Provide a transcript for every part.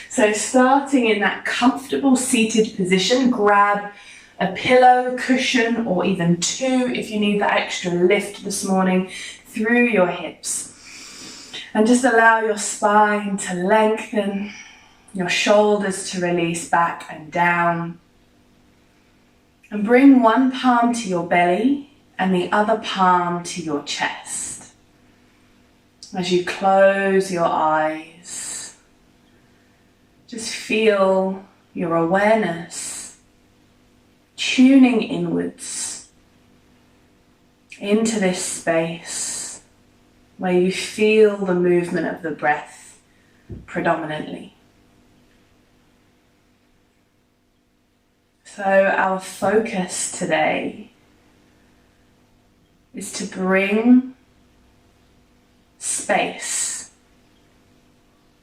So starting in that comfortable seated position, grab a pillow, cushion, or even two if you need that extra lift this morning through your hips. And just allow your spine to lengthen, your shoulders to release back and down. And bring one palm to your belly and the other palm to your chest. As you close your eyes, just feel your awareness tuning inwards into this space where you feel the movement of the breath predominantly. So our focus today is to bring space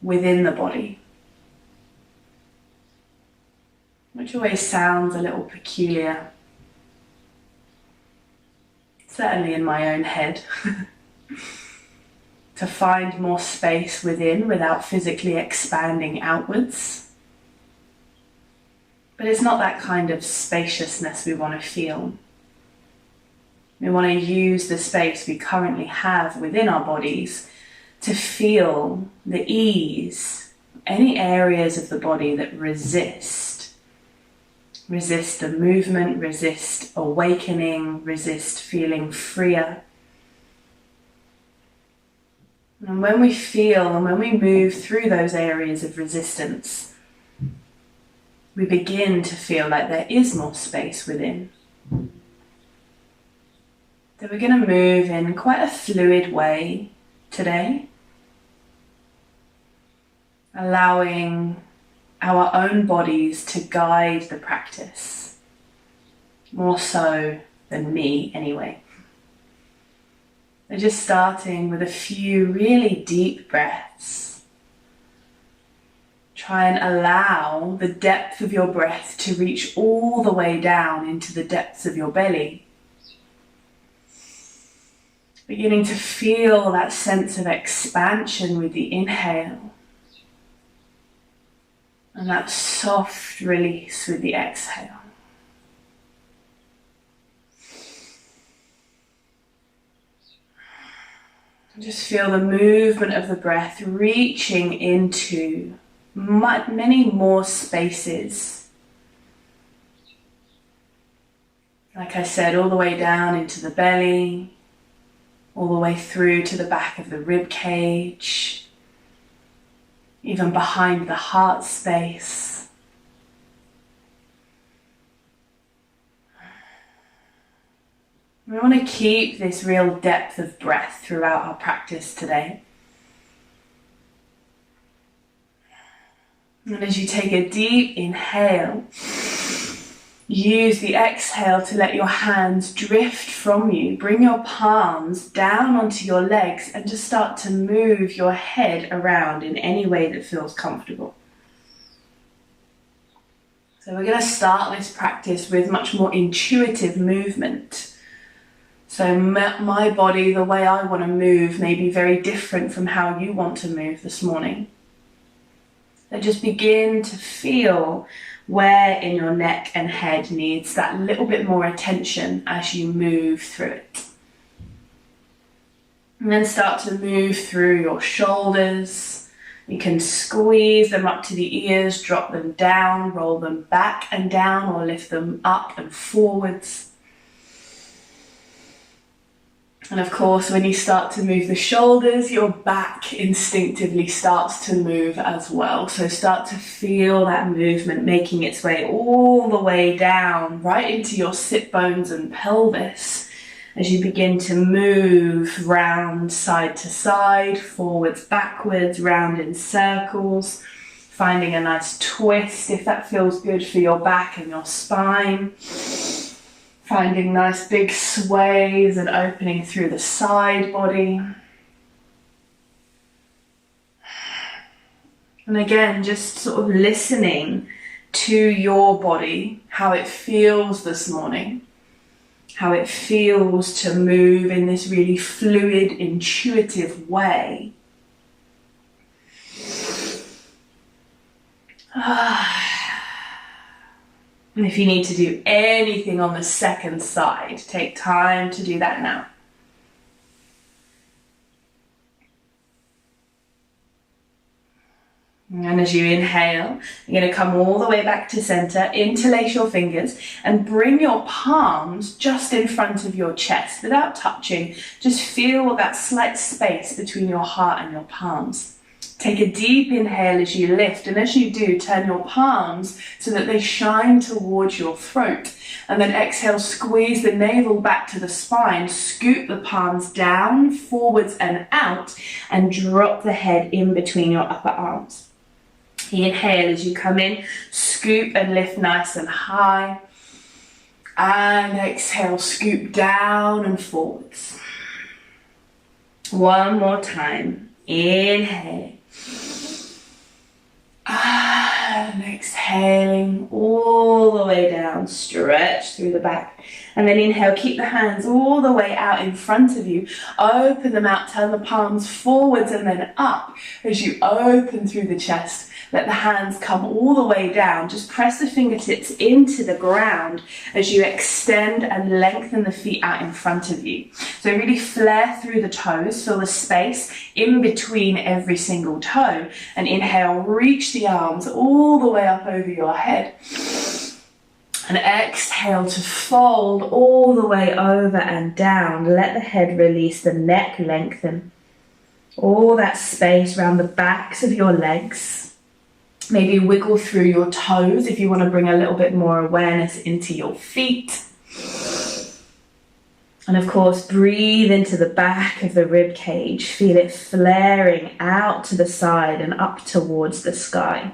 within the body, which always sounds a little peculiar, certainly in my own head, to find more space within without physically expanding outwards. But it's not that kind of spaciousness we want to feel. We want to use the space we currently have within our bodies to feel the ease, any areas of the body that resist the movement, resist awakening, resist feeling freer. And when we feel and when we move through those areas of resistance, we begin to feel like there is more space within. So we're going to move in quite a fluid way today, allowing our own bodies to guide the practice, more so than me anyway. So just starting with a few really deep breaths. Try and allow the depth of your breath to reach all the way down into the depths of your belly. Beginning to feel that sense of expansion with the inhale. And that soft release with the exhale. And just feel the movement of the breath reaching into many more spaces. Like I said, all the way down into the belly, all the way through to the back of the rib cage, even behind the heart space. We want to keep this real depth of breath throughout our practice today. And as you take a deep inhale, use the exhale to let your hands drift from you. Bring your palms down onto your legs and just start to move your head around in any way that feels comfortable. So we're going to start this practice with much more intuitive movement. So my body, the way I want to move, may be very different from how you want to move this morning. So just begin to feel where in your neck and head needs that little bit more attention as you move through it. And then start to move through your shoulders. You can squeeze them up to the ears, drop them down, roll them back and down, or lift them up and forwards. And of course, when you start to move the shoulders, your back instinctively starts to move as well. So start to feel that movement making its way all the way down, right into your sit bones and pelvis, as you begin to move round side to side, forwards, backwards, round in circles, finding a nice twist if that feels good for your back and your spine. Finding nice big sways and opening through the side body. And again, just sort of listening to your body, how it feels this morning, how it feels to move in this really fluid, intuitive way. And if you need to do anything on the second side, take time to do that now. And as you inhale, you're going to come all the way back to center, interlace your fingers and bring your palms just in front of your chest without touching. Just feel that slight space between your heart and your palms. Take a deep inhale as you lift, and as you do, turn your palms so that they shine towards your throat. And then exhale, squeeze the navel back to the spine, scoop the palms down, forwards and out, and drop the head in between your upper arms. Inhale as you come in, scoop and lift nice and high. And exhale, scoop down and forwards. One more time. Inhale. And exhaling all the way down, stretch through the back. And then inhale, keep the hands all the way out in front of you. Open them out, turn the palms forwards and then up as you open through the chest. Let the hands come all the way down. Just press the fingertips into the ground as you extend and lengthen the feet out in front of you. So really flare through the toes, feel the space in between every single toe. And inhale, reach the arms all the way up over your head. And exhale to fold all the way over and down. Let the head release, the neck lengthen. All that space around the backs of your legs. Maybe wiggle through your toes if you want to bring a little bit more awareness into your feet. And of course, breathe into the back of the rib cage. Feel it flaring out to the side and up towards the sky.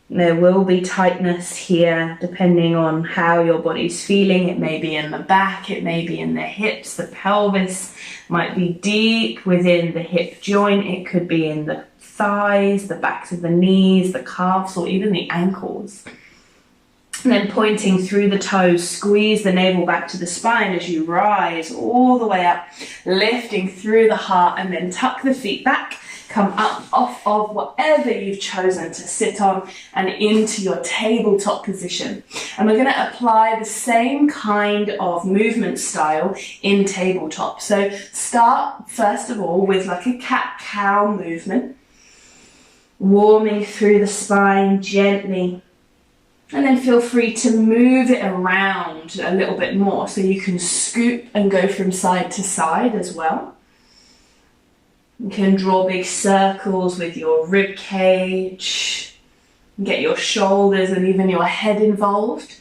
There will be tightness here depending on how your body's feeling. It may be in the back, it may be in the hips, the pelvis might be deep within the hip joint. It could be in the thighs, the backs of the knees, the calves, or even the ankles. And then pointing through the toes, squeeze the navel back to the spine as you rise all the way up, lifting through the heart, and then tuck the feet back. Come up off of whatever you've chosen to sit on and into your tabletop position. And we're going to apply the same kind of movement style in tabletop. So start first of all with like a cat-cow movement, warming through the spine gently. And then feel free to move it around a little bit more so you can scoop and go from side to side as well. You can draw big circles with your rib cage, get your shoulders and even your head involved.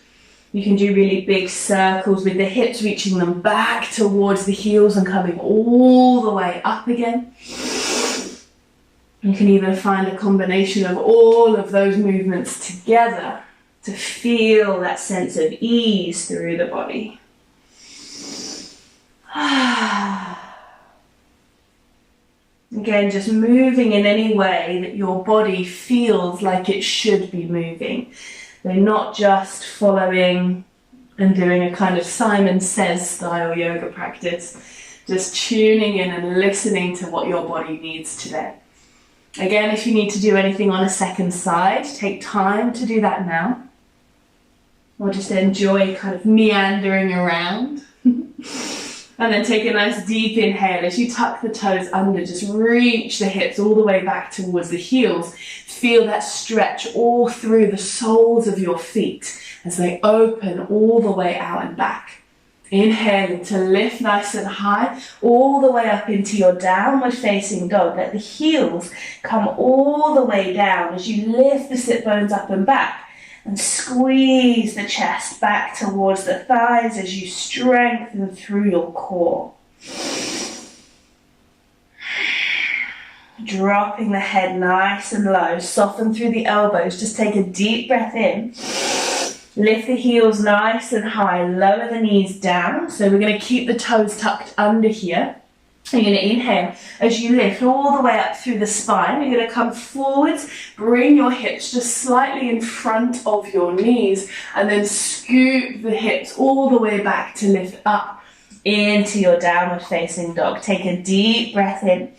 You can do really big circles with the hips reaching them back towards the heels and coming all the way up again. You can even find a combination of all of those movements together to feel that sense of ease through the body. Again, just moving in any way that your body feels like it should be moving. They're not just following and doing a kind of Simon Says style yoga practice, just tuning in and listening to what your body needs today. Again, if you need to do anything on a second side, take time to do that now. Or just enjoy kind of meandering around. And then take a nice deep inhale as you tuck the toes under, just reach the hips all the way back towards the heels. Feel that stretch all through the soles of your feet as they open all the way out and back. Inhaling to lift nice and high, all the way up into your downward facing dog. Let the heels come all the way down as you lift the sit bones up and back. And squeeze the chest back towards the thighs as you strengthen through your core. Dropping the head nice and low, soften through the elbows. Just take a deep breath in. Lift the heels nice and high, lower the knees down. So we're going to keep the toes tucked under here. You're going to inhale as you lift all the way up through the spine. You're going to come forwards, bring your hips just slightly in front of your knees, and then scoop the hips all the way back to lift up into your downward facing dog. Take a deep breath in.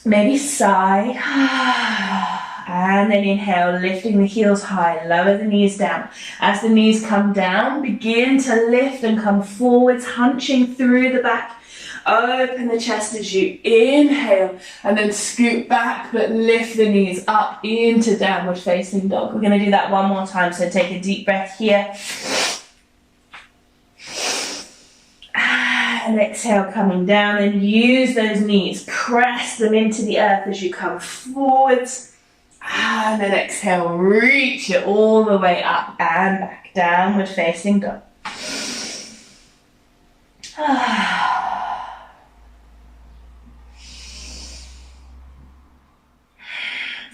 Maybe sigh. And then inhale, lifting the heels high, lower the knees down. As the knees come down, begin to lift and come forwards, hunching through the back. Open the chest as you inhale and then scoot back, but lift the knees up into downward facing dog. We're going to do that one more time, so take a deep breath here. And exhale, coming down, and use those knees. Press them into the earth as you come forwards. And then exhale, reach it all the way up and back, downward facing dog.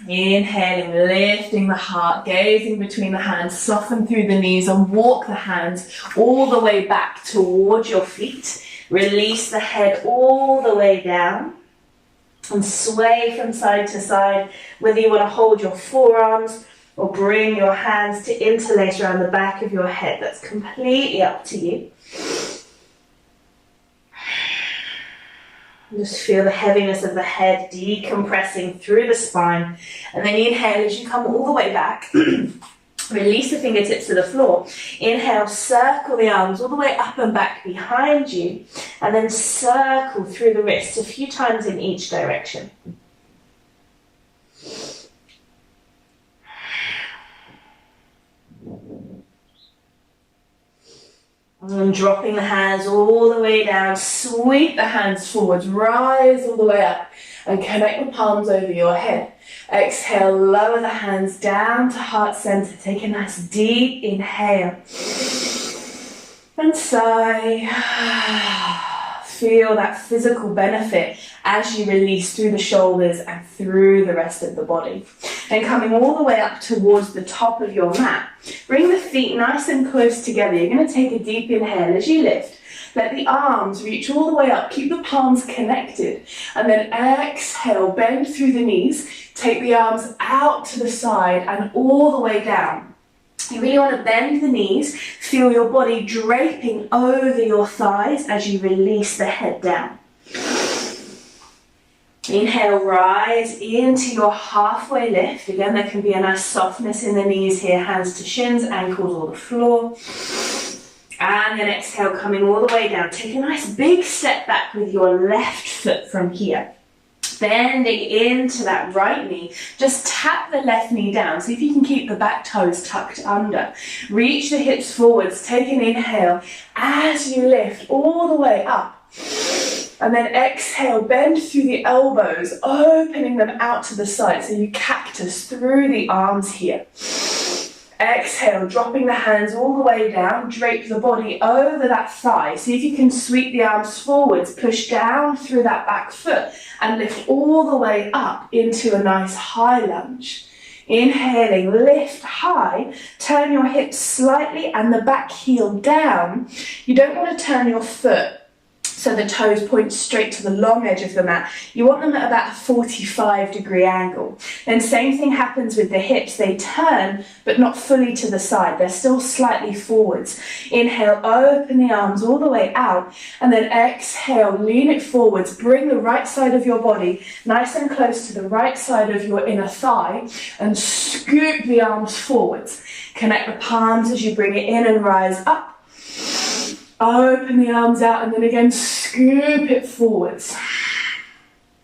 Inhaling, lifting the heart, gazing between the hands, soften through the knees and walk the hands all the way back towards your feet. Release the head all the way down and sway from side to side, whether you want to hold your forearms or bring your hands to interlace around the back of your head. That's completely up to you. Just feel the heaviness of the head decompressing through the spine. And then inhale as you come all the way back. Release the fingertips to the floor. Inhale, circle the arms all the way up and back behind you. And then circle through the wrists a few times in each direction. And dropping the hands all the way down, sweep the hands forwards, rise all the way up and connect the palms over your head. Exhale, lower the hands down to heart center. Take a nice deep inhale and sigh. Feel that physical benefit as you release through the shoulders and through the rest of the body. And coming all the way up towards the top of your mat, bring the feet nice and close together. You're going to take a deep inhale as you lift. Let the arms reach all the way up. Keep the palms connected. And then exhale, bend through the knees. Take the arms out to the side and all the way down. You really want to bend the knees, feel your body draping over your thighs as you release the head down. Inhale, rise into your halfway lift. Again, there can be a nice softness in the knees here, hands to shins, ankles or the floor. And then exhale, coming all the way down. Take a nice big step back with your left foot from here. Bending into that right knee, just tap the left knee down. See if you can keep the back toes tucked under. Reach the hips forwards, take an inhale as you lift all the way up. And then exhale, bend through the elbows, opening them out to the side. So you cactus through the arms here. Exhale, dropping the hands all the way down, drape the body over that thigh. See if you can sweep the arms forwards, push down through that back foot and lift all the way up into a nice high lunge. Inhaling, lift high, turn your hips slightly and the back heel down. You don't want to turn your foot so the toes point straight to the long edge of the mat. You want them at about a 45-degree angle. Then same thing happens with the hips. They turn, but not fully to the side. They're still slightly forwards. Inhale, open the arms all the way out, and then exhale, lean it forwards. Bring the right side of your body nice and close to the right side of your inner thigh, and scoop the arms forwards. Connect the palms as you bring it in and rise up. Open the arms out and then again scoop it forwards.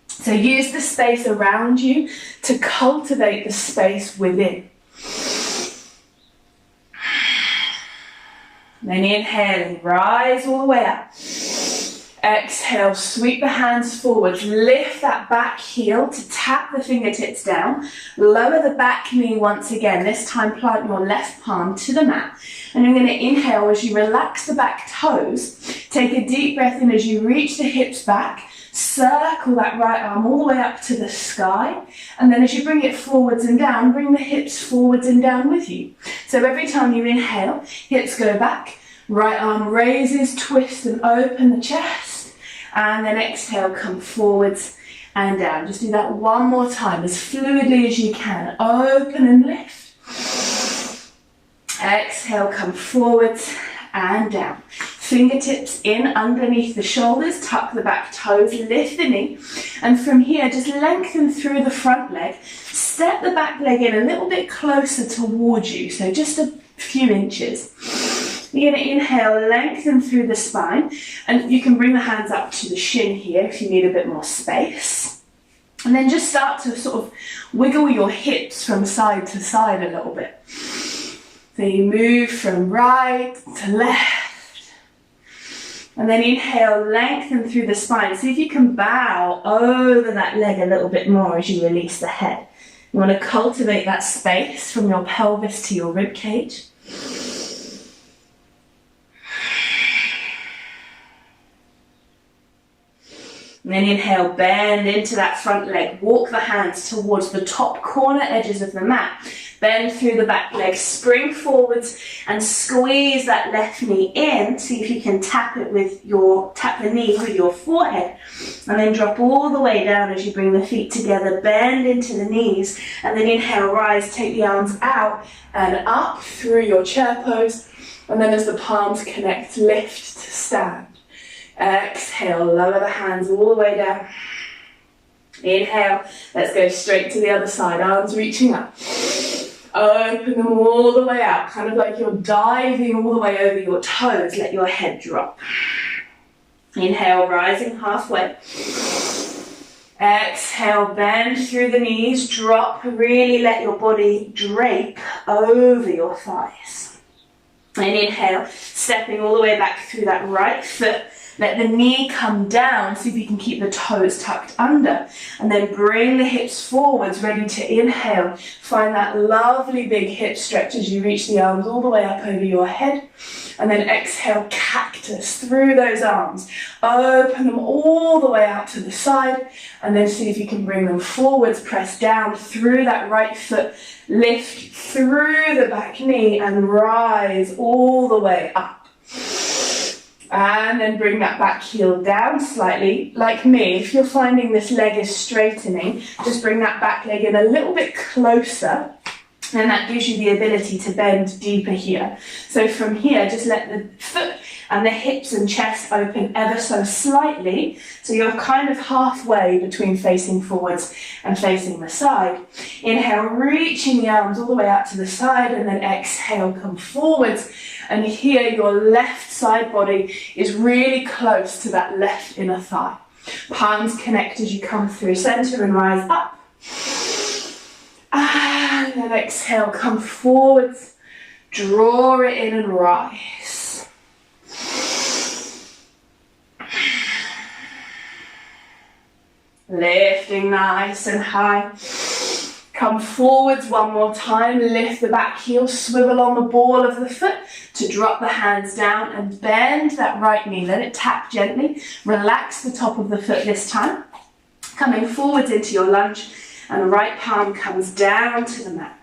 So use the space around you to cultivate the space within. Then inhaling, rise all the way up. Exhale, sweep the hands forwards, lift that back heel to tap the fingertips down, lower the back knee once again, this time plant your left palm to the mat, and you're going to inhale as you relax the back toes, take a deep breath in as you reach the hips back, circle that right arm all the way up to the sky, and then as you bring it forwards and down, bring the hips forwards and down with you. So every time you inhale, hips go back, right arm raises, twist and open the chest. And then exhale, come forwards and down. Just do that one more time, as fluidly as you can. Open and lift. Exhale, come forwards and down. Fingertips in underneath the shoulders, tuck the back toes, lift the knee. And from here, just lengthen through the front leg. step the back leg in a little bit closer towards you, so just a few inches. You're going to inhale, lengthen through the spine, and you can bring the hands up to the shin here if you need a bit more space. And then just start to sort of wiggle your hips from side to side a little bit. So you move from right to left. And then inhale, lengthen through the spine. See if you can bow over that leg a little bit more as you release the head. You want to cultivate that space from your pelvis to your rib cage. And then inhale, bend into that front leg. Walk the hands towards the top corner edges of the mat. Bend through the back leg, spring forwards and squeeze that left knee in. See if you can tap the knee with your forehead. And then drop all the way down as you bring the feet together. Bend into the knees. And then inhale, rise, take the arms out and up through your chair pose. And then as the palms connect, lift to stand. Exhale, lower the hands all the way down. Inhale, let's go straight to the other side, arms reaching up. Open them all the way out, kind of like you're diving all the way over your toes. Let your head drop. Inhale, rising halfway. Exhale, bend through the knees, drop, really let your body drape over your thighs. And inhale, stepping all the way back through that right foot. Let the knee come down, see if you can keep the toes tucked under. And then bring the hips forwards, ready to inhale. Find that lovely big hip stretch as you reach the arms all the way up over your head. And then exhale, cactus through those arms. Open them all the way out to the side. And then see if you can bring them forwards, press down through that right foot. Lift through the back knee and rise all the way up. And then bring that back heel down slightly, like me. If you're finding this leg is straightening, just bring that back leg in a little bit closer, and that gives you the ability to bend deeper here. So from here, just let the foot and the hips and chest open ever so slightly, so you're kind of halfway between facing forwards and facing the side. Inhale, reaching the arms all the way out to the side, and then exhale, come forwards. And here your left side body is really close to that left inner thigh. Palms connect as you come through center and rise up. And then exhale, come forwards, draw it in and rise. Lifting nice and high. Come forwards one more time, lift the back heel, swivel on the ball of the foot to drop the hands down and bend that right knee. Let it tap gently. Relax the top of the foot this time. Coming forwards into your lunge, and the right palm comes down to the mat.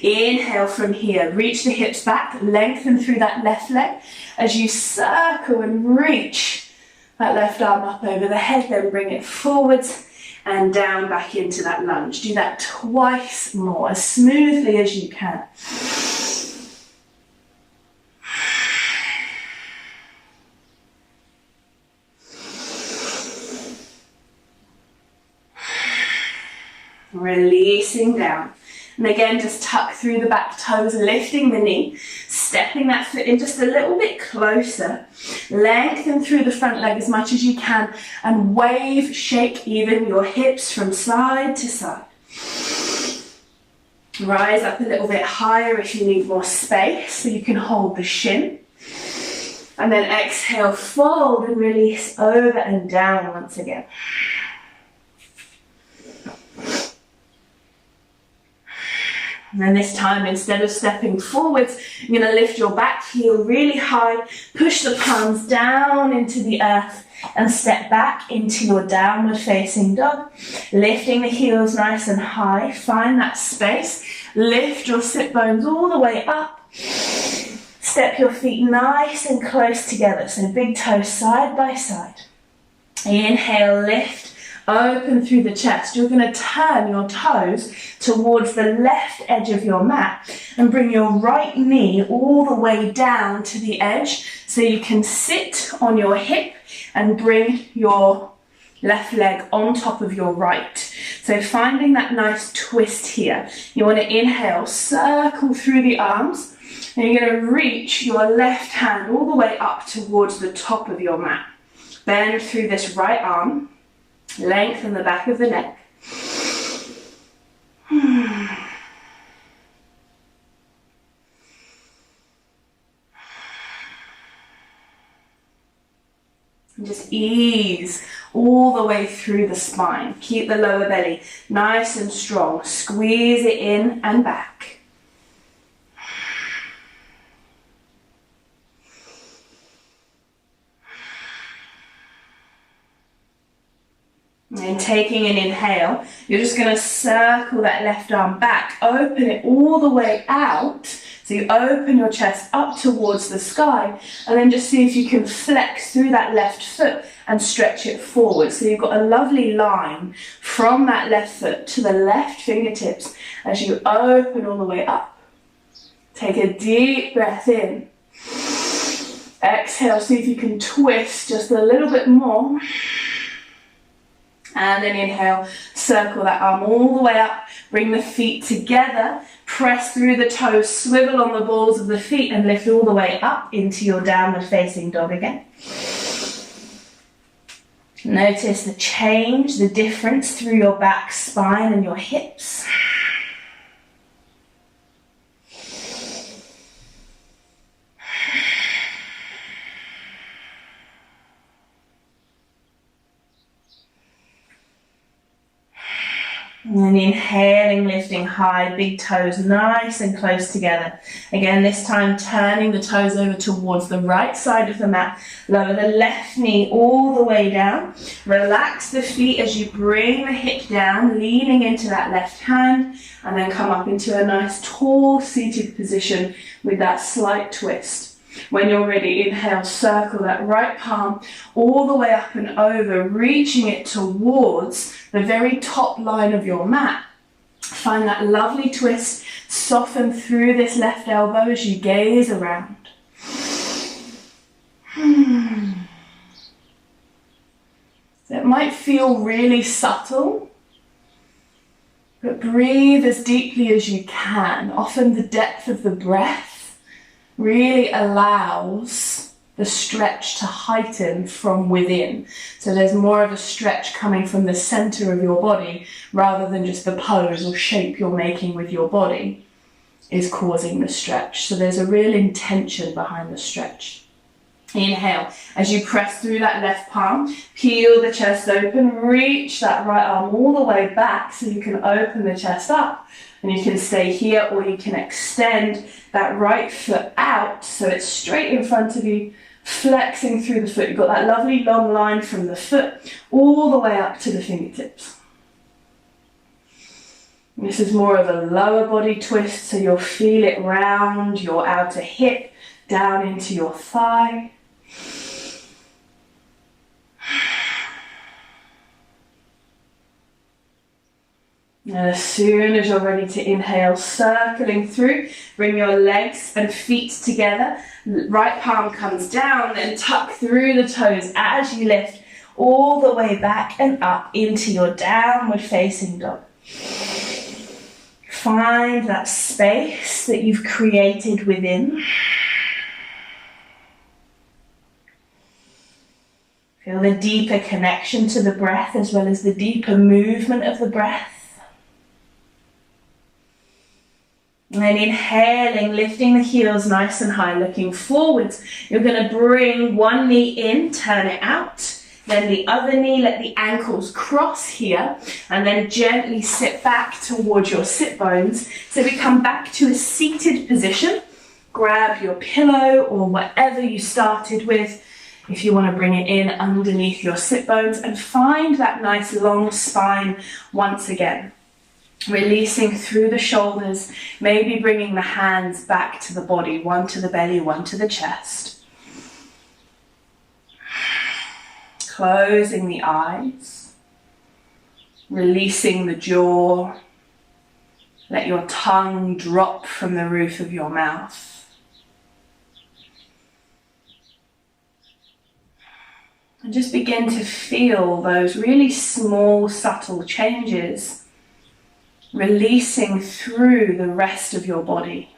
Inhale from here, reach the hips back, lengthen through that left leg as you circle and reach that left arm up over the head, then bring it forwards and down back into that lunge. Do that twice more, as smoothly as you can. Releasing down. And again, just tuck through the back toes, lifting the knee, stepping that foot in just a little bit closer. Lengthen through the front leg as much as you can and wave, shake even your hips from side to side. Rise up a little bit higher if you need more space so you can hold the shin. And then exhale, fold and release over and down once again. And then this time, instead of stepping forwards, you're going to lift your back heel really high, push the palms down into the earth and step back into your downward facing dog. Lifting the heels nice and high, find that space, lift your sit bones all the way up. Step your feet nice and close together, so big toes side by side. Inhale, lift. Open through the chest. You're going to turn your toes towards the left edge of your mat and bring your right knee all the way down to the edge so you can sit on your hip and bring your Left leg on top of your right. So finding that nice twist here. You want to inhale, circle through the arms, and you're going to reach your left hand all the way up towards the top of your mat. Bend through this right arm, lengthen the back of the neck. And just ease all the way through the spine. Keep the lower belly nice and strong. Squeeze it in and back. And taking an inhale, you're just going to circle that left arm back, open it all the way out. So you open your chest up towards the sky, and then just see if you can flex through that left foot and stretch it forward. So you've got a lovely line from that left foot to the left fingertips as you open all the way up. Take a deep breath in. Exhale, see if you can twist just a little bit more. And then inhale, circle that arm all the way up, bring the feet together, press through the toes, swivel on the balls of the feet and lift all the way up into your downward facing dog again. Notice the change, the difference through your back, spine and your hips. And then inhaling, lifting high, big toes nice and close together. Again, this time turning the toes over towards the right side of the mat. Lower the left knee all the way down. Relax the feet as you bring the hip down, leaning into that left hand. And then come up into a nice tall seated position with that slight twist. When you're ready, inhale, circle that right palm all the way up and over, reaching it towards the very top line of your mat. Find that lovely twist, soften through this left elbow as you gaze around. It might feel really subtle, but breathe as deeply as you can. Often the depth of the breath really allows the stretch to heighten from within. So there's more of a stretch coming from the center of your body rather than just the pose or shape you're making with your body is causing the stretch. So there's a real intention behind the stretch. Inhale, as you press through that left palm, peel the chest open, reach that right arm all the way back so you can open the chest up. And you can stay here or you can extend that right foot out so it's straight in front of you, flexing through the foot. You've got that lovely long line from the foot all the way up to the fingertips. And this is more of a lower body twist, so you'll feel it round your outer hip, down into your thigh. And as soon as you're ready to inhale, circling through, bring your legs and feet together. Right palm comes down, then tuck through the toes as you lift all the way back and up into your downward facing dog. Find that space that you've created within. Feel the deeper connection to the breath as well as the deeper movement of the breath. And then inhaling, lifting the heels nice and high, looking forwards. You're going to bring one knee in, turn it out. Then the other knee, let the ankles cross here. And then gently sit back towards your sit bones. So we come back to a seated position. Grab your pillow or whatever you started with. If you want to bring it in underneath your sit bones. And find that nice long spine once again. Releasing through the shoulders, maybe bringing the hands back to the body, one to the belly, one to the chest. Closing the eyes, releasing the jaw. Let your tongue drop from the roof of your mouth. And just begin to feel those really small, subtle changes releasing through the rest of your body.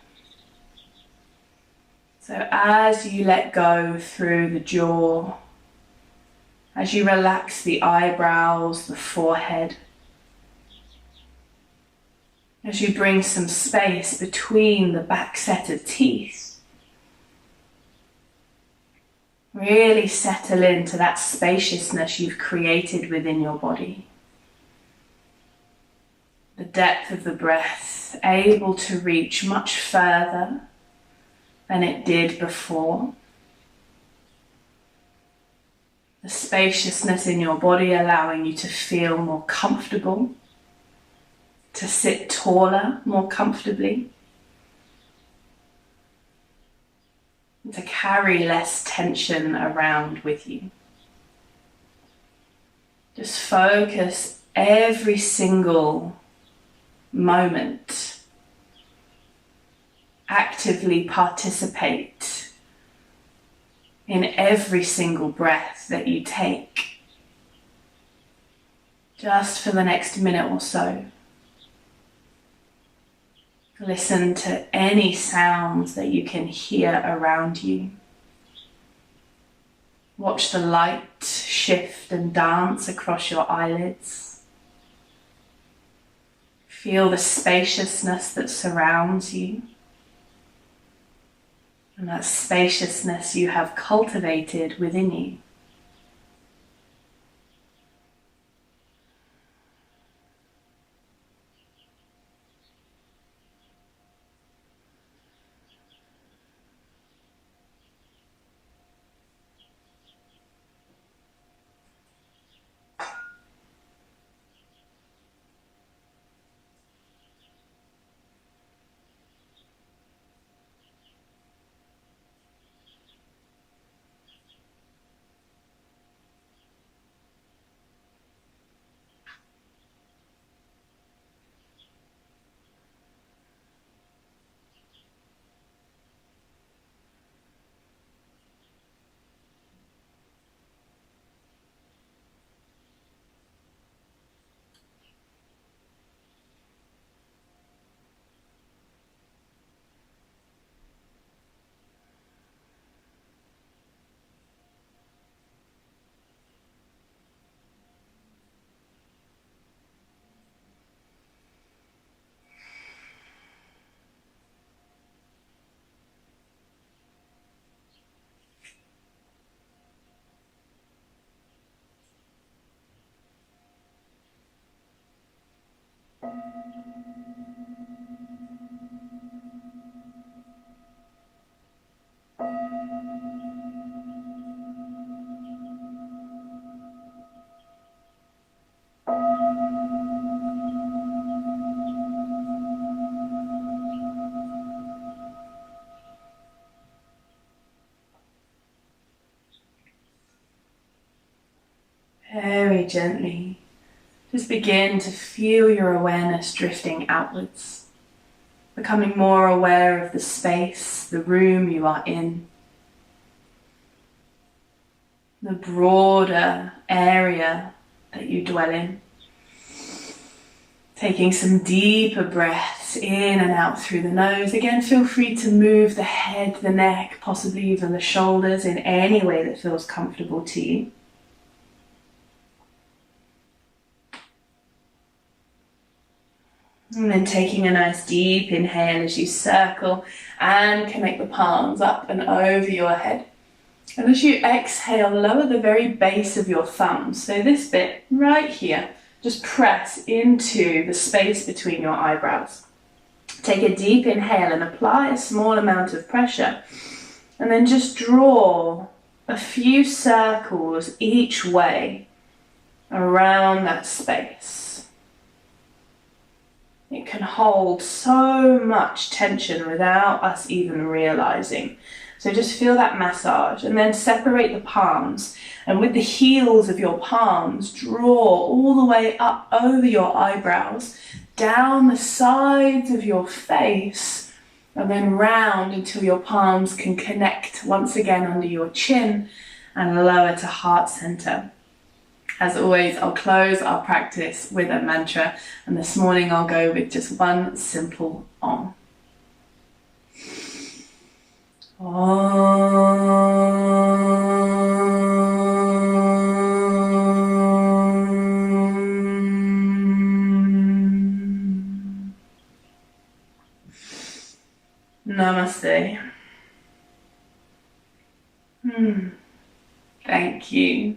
So as you let go through the jaw, as you relax the eyebrows, the forehead, as you bring some space between the back set of teeth, really settle into that spaciousness you've created within your body. The depth of the breath, able to reach much further than it did before. The spaciousness in your body allowing you to feel more comfortable, to sit taller more comfortably, and to carry less tension around with you. Just focus every single moment. Actively participate in every single breath that you take. Just for the next minute or so. Listen to any sounds that you can hear around you. Watch the light shift and dance across your eyelids. Feel the spaciousness that surrounds you. And that spaciousness you have cultivated within you. Very gently, just begin to feel your awareness drifting outwards, becoming more aware of the space, the room you are in, the broader area that you dwell in. Taking some deeper breaths in and out through the nose. Again, feel free to move the head, the neck, possibly even the shoulders in any way that feels comfortable to you. And then taking a nice deep inhale as you circle and connect the palms up and over your head. And as you exhale, lower the very base of your thumbs. So this bit right here, just press into the space between your eyebrows. Take a deep inhale and apply a small amount of pressure. And then just draw a few circles each way around that space. It can hold so much tension without us even realizing. So just feel that massage and then separate the palms. And with the heels of your palms, draw all the way up over your eyebrows, down the sides of your face, and then round until your palms can connect once again under your chin and lower to heart center. As always, I'll close our practice with a mantra, and this morning I'll go with just one simple Om. Namaste. Thank you.